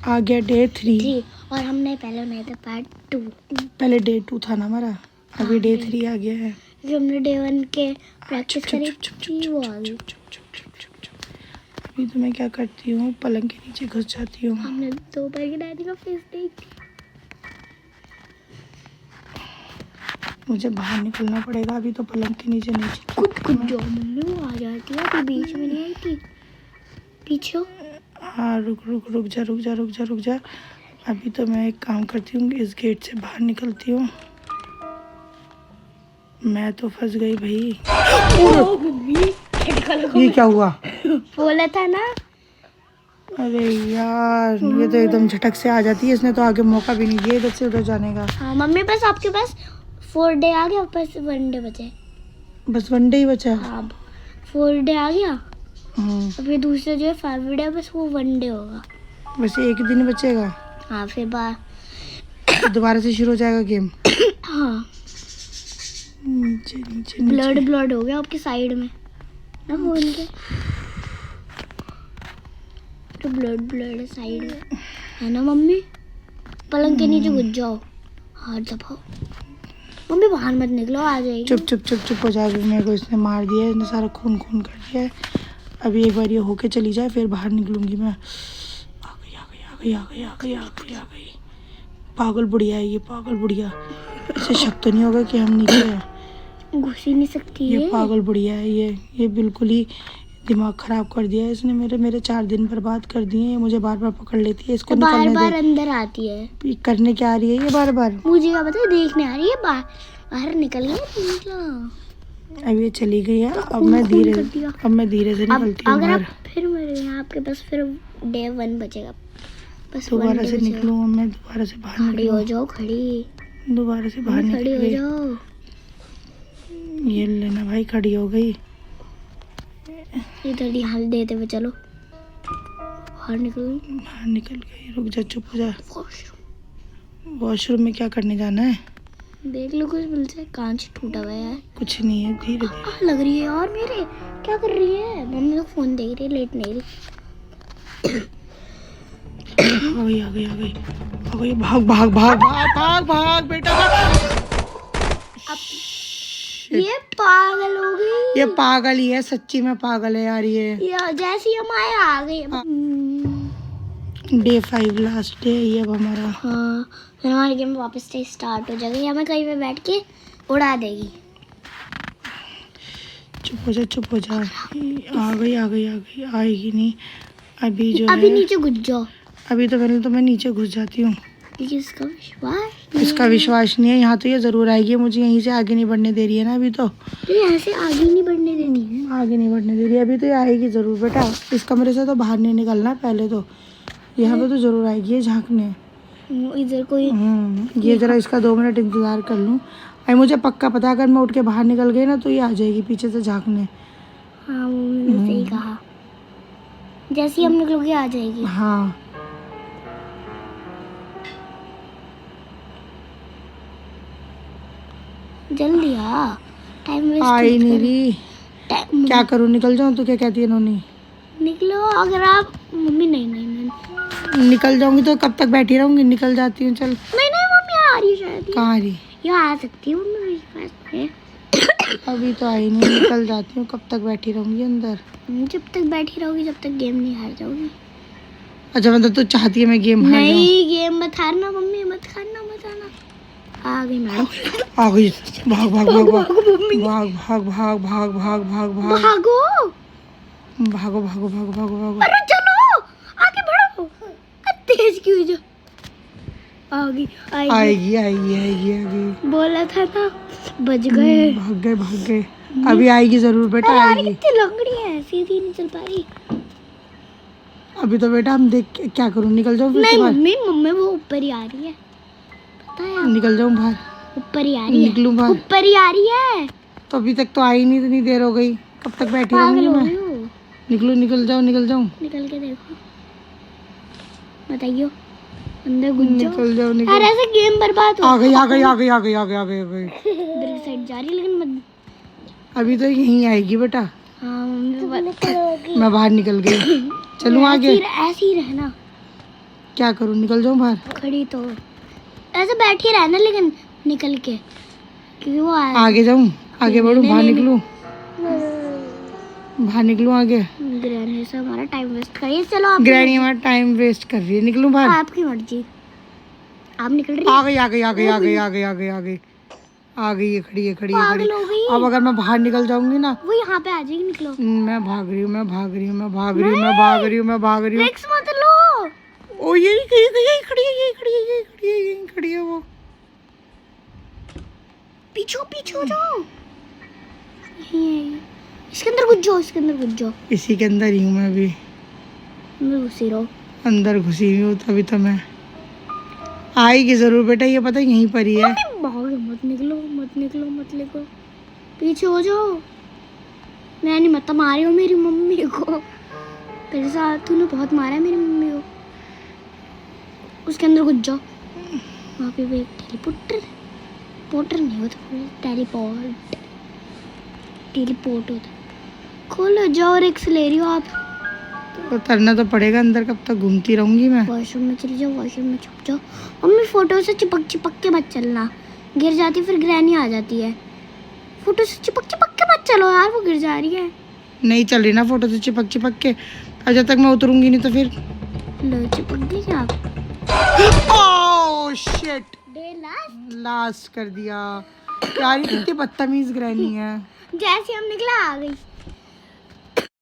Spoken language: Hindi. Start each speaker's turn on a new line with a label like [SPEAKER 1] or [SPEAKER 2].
[SPEAKER 1] आ गया डे 3
[SPEAKER 2] और हमने पहले बनाया था पार्ट 2।
[SPEAKER 1] पहले डे 2 था ना हमारा, अभी डे 3 आ गया है।
[SPEAKER 2] जो हमने डे 1 के प्रैक्टिस करी थी वो आ गई।
[SPEAKER 1] अभी तो मैं क्या करती हूँ, पलंग के नीचे घुस जाती हूँ।
[SPEAKER 2] हमने दोपहर के डैडी का फेस देखी।
[SPEAKER 1] मुझे बाहर निकलना पड़ेगा, अभी तो पलंग के नीचे नहीं
[SPEAKER 2] कुछ जो मम्मी वो आ जाती है, अभी बीच में नहीं आई थी। पीछे हो।
[SPEAKER 1] हाँ रुक जा। अभी तो मैं एक काम करती हूँ, इस गेट से बाहर निकलती हूँ। मैं तो फंस गई भाई। ये क्या हुआ?
[SPEAKER 2] बोला था ना।
[SPEAKER 1] अरे यार, ये तो एकदम झटक से आ जाती है, इसने तो आगे मौका भी नहीं दिया इधर से उधर जाने का।
[SPEAKER 2] हाँ मम्मी, बस आपके पास 4 डे आ गया, बस 1 डे बचे।
[SPEAKER 1] बस 1 डे ही बचा है।
[SPEAKER 2] हाँ 4 डे आ गया। अभी दूसरा जो है 5 डे, बस वो 1 डे होगा।
[SPEAKER 1] बस एक दिन बचेगा।
[SPEAKER 2] हाँ फिर
[SPEAKER 1] दोबारा से शुरू हो जाएगा गेम।
[SPEAKER 2] हाँ
[SPEAKER 1] नीचे
[SPEAKER 2] ब्लड हो गया आपकी साइड में ना, फोन के तो ब्लड साइड में है ना मम्मी। पलंग के नीचे घुस जाओ, हाथ दबाओ। मम्मी बाहर मत निकलो, आ जाएगी।
[SPEAKER 1] चुप हो जा। मेरे को इसने मार दिया है, इसने सारा खून कर दिया है। अभी एक बार ये होके चली जाए फिर बाहर निकलूंगी मैं। आ गई। पागल बुढ़िया है ये, पागल बुढ़िया। इसे शक तो नहीं होगा कि हम नीचे हैं?
[SPEAKER 2] घुस ही नहीं सकती
[SPEAKER 1] ये पागल बुढ़िया है ये बिल्कुल ही दिमाग खराब कर दिया है इसने। मेरे 4 दिन बर्बाद कर दिए। ये मुझे बार बार पकड़ लेती है, इसको
[SPEAKER 2] तो
[SPEAKER 1] निकलने
[SPEAKER 2] बार
[SPEAKER 1] दे।
[SPEAKER 2] अंदर आती है।
[SPEAKER 1] ये करने क्या आ रही है ये बार बार?
[SPEAKER 2] मुझे क्या पता, देखने आ रही है। बाहर निकल गई।
[SPEAKER 1] अब ये चली गई है। अब मैं धीरे से निकलती हूँ
[SPEAKER 2] अगर
[SPEAKER 1] बाहर।
[SPEAKER 2] आप फिर मेरे यहाँ आपके पास फिर डे 1 बचेगा। बस
[SPEAKER 1] दोबारा से निकलूँ मैं, दोबारा से बाहर
[SPEAKER 2] खड़ी हो जाओ, खड़ी
[SPEAKER 1] दोबारा से बाहर निकल
[SPEAKER 2] खड़ी हो
[SPEAKER 1] गई।
[SPEAKER 2] जाओ।
[SPEAKER 1] ये लेना भाई, खड़ी हो गई।
[SPEAKER 2] इधर ध्यान देते हुए चलो। बाहर
[SPEAKER 1] निकल गई। रुक जा, चुप हो जा। वॉशरूम में क्या करने जाना है?
[SPEAKER 2] देख लो, कुछ मिल जाए। कांच टूटा हुआ है।
[SPEAKER 1] कुछ नहीं है, धीरे धीरे
[SPEAKER 2] लग रही है यार मेरे। क्या कर रही है मम्मी? तो फोन देख रही है, लेट नहीं रही।
[SPEAKER 1] आ गई। भाग बेटा भाग।
[SPEAKER 2] ये पागल हो गई।
[SPEAKER 1] ये पागल ही है, सच्ची में पागल है यार ये।
[SPEAKER 2] जैसी हम आए आ गई।
[SPEAKER 1] डे 5 लास्ट डे है ये अब हमारा।
[SPEAKER 2] हाँ फिर हमारी गेम वापस से स्टार्ट हो जाएगी। हमें कहीं पे बैठ के उड़ा देगी।
[SPEAKER 1] चुप हो जा। आ गई आएगी नहीं अभी।
[SPEAKER 2] अभी नीचे घुस जाओ।
[SPEAKER 1] अभी तो पहले तो मैं नीचे घुस जाती हूँ।
[SPEAKER 2] इसका
[SPEAKER 1] विश्वास नहीं है। यहाँ तो ये जरूर आएगी, मुझे यहीं से आगे नहीं बढ़ने दे रही है ना अभी तो।
[SPEAKER 2] यहाँ से आगे नहीं बढ़ने देती है।
[SPEAKER 1] आगे नहीं बढ़ने दे रही है अभी तो। ये आएगी जरूर बेटा। इस कमरे से तो बाहर नहीं निकलना पहले तो। यहाँ पे तो जरूर आएगी ये झांकने।
[SPEAKER 2] इधर कोई
[SPEAKER 1] ये जरा इसका 2 मिनट इंतजार कर लूँ। अरे मुझे पक्का पता है, अगर मैं उठ के बाहर निकल गई ना तो ये आ जाएगी पीछे से झांकने।
[SPEAKER 2] हाँ वो सही कहा। जैसे ही हम निकलोगे आ जाएगी।
[SPEAKER 1] हाँ
[SPEAKER 2] जल्दी आ, टाइम वेस्ट
[SPEAKER 1] आई नहीं रही। क्या करूँ, निकल जाऊँ तो क्या कहती है नोनी?
[SPEAKER 2] निकलो। अगर आप मम्मी नहीं
[SPEAKER 1] निकल जाऊंगी तो कब तक बैठी रहूंगी? निकल जाती हूँ चल।
[SPEAKER 2] नहीं मम्मी आ रही है शायद।
[SPEAKER 1] कहाँ आ रही?
[SPEAKER 2] यहाँ आ सकती हूँ मम्मी मेरे पास में।
[SPEAKER 1] अभी तो आई नहीं, निकल जाती हूँ। कब तक बैठी रहूंगी अंदर?
[SPEAKER 2] जब तक बैठी रहोगी जब तक गेम नहीं हार जाओगी।
[SPEAKER 1] अच्छा मतलब तू चाहती है मैं गेम हार जाऊं?
[SPEAKER 2] नहीं गेम मत हारना मम्मी, मत हारना, मत आना। आ गई मैडम।
[SPEAKER 1] आ गई। भाग
[SPEAKER 2] भागो। अरे चलो आगे बढ़ो। तेज क्यों जा? आ गई।
[SPEAKER 1] आएगी।
[SPEAKER 2] बोला था ना, बच गए।
[SPEAKER 1] भाग गए। अभी आएगी जरूर बेटा, आएगी।
[SPEAKER 2] कितनी लंगड़ी है, सीधी नहीं चल पा रही।
[SPEAKER 1] अभी तो बेटा हम देख क्या करूं, निकल जाऊं फिर?
[SPEAKER 2] नहीं मम्मी वो ऊपर ही आ रही है, पता है?
[SPEAKER 1] निकल जाऊं बाहर?
[SPEAKER 2] ऊपर ही आ रही है।
[SPEAKER 1] निकलूं बाहर?
[SPEAKER 2] ऊपर ही आ रही है।
[SPEAKER 1] तो अभी तक तो आई नहीं, इतनी देर हो गई। कब तक बैठी रहूंगी मैं? निकल जाऊं?
[SPEAKER 2] निकल के देखो, बताइयो। अंदर घुस जाओ।
[SPEAKER 1] निकल जाओ।
[SPEAKER 2] यार ऐसे गेम बर्बाद हो।
[SPEAKER 1] आ गई।
[SPEAKER 2] इधर साइड जा रही लेकिन मत।
[SPEAKER 1] अभी तो यहीं आएगी बेटा।
[SPEAKER 2] हाँ
[SPEAKER 1] मैं बाहर निकल गई। चलूं आगे?
[SPEAKER 2] ऐसे ही रहना।
[SPEAKER 1] क्या करूँ, निकल जाऊँ बाहर?
[SPEAKER 2] खड़ी तो ऐसे बैठी रहना, लेकिन निकल के, क्योंकि वो आया।
[SPEAKER 1] आगे जाऊँ, आगे बढ़ूँ, बाहर निकलूँ, बाहर निकलूँ आगे?
[SPEAKER 2] ग्रैनी से हमारा टाइम वेस्ट करिए। चलो आप
[SPEAKER 1] ग्रैनी हमारा टाइम वेस्ट कर रही है, निकलूँ बाहर?
[SPEAKER 2] आपकी मर्जी। आप निकल रही
[SPEAKER 1] आ गई आ गई आ गई आ गई आ गई आ गई आ गई आ गई, ये खड़ी है खड़ी है खड़ी।
[SPEAKER 2] पागल हो गई।
[SPEAKER 1] अब अगर मैं बाहर निकल जाऊंगी ना,
[SPEAKER 2] वो यहाँ पे आ जाएगी, निकलो।
[SPEAKER 1] मैं भाग रही हूँ, मैं भाग रही हूँ, मैं भाग रही हूँ, मैं भाग रही हूँ, मैं भाग रही हूँ।
[SPEAKER 2] रिक्स मत लो।
[SPEAKER 1] ओ ये खड़ी है, यही खड़ी है, यही खड़ी है, यही खड़ी है, यही खड़ी है वो।
[SPEAKER 2] पीछे पीछे हो जाओ। यहीं है ये। इसके अंदर घुस जाओ, इसके अंदर घुस जाओ।
[SPEAKER 1] इसी के अंदर ही हूँ मैं भी,
[SPEAKER 2] अंदर घुसी रहो।
[SPEAKER 1] अंदर घुसी हुई हूँ तभी तो मैं आएगी जरूर बेटा, ये पता यहीं पर ही है।
[SPEAKER 2] भागो, मत निकलो, मत निकलो, मत निकलो, पीछे हो जाओ। मैं नहीं मत मारी हो मेरी मम्मी को, तेरे साथ तूने बहुत मारा है मेरी मम्मी को। उसके अंदर घुस जाओ। वहाँ पे भी एक टेलीपोर्टर, पोर्टर नहीं होता, टेलीपोर्ट, टेलीपोर्ट होता। खोलो, जाओ, रिक्स ले रही हो आप।
[SPEAKER 1] उतरना तो पड़ेगा अंदर, कब तक घूमती रहूंगी मैं?
[SPEAKER 2] वॉशरूम में चली जाओ, वॉशरूम में छुप जाओ। मम्मी फोटो से चिपक चिपक के मत चलना, गिर जाती फिर ग्रैनी आ जाती है। फोटो से चिपक चिपक के मत चलो यार, वो गिर जा रही है।
[SPEAKER 1] नहीं चल रही ना फोटो से चिपक चिपक के, और जब तक मैं उतरूंगी नहीं तो फिर।
[SPEAKER 2] लो, चिपक गई क्या आप?
[SPEAKER 1] Oh shit,
[SPEAKER 2] day last.
[SPEAKER 1] Last कर दिया यार, ये कितनी बदतमीज ग्रैनी है।
[SPEAKER 2] जैसे हम निकला आ गई।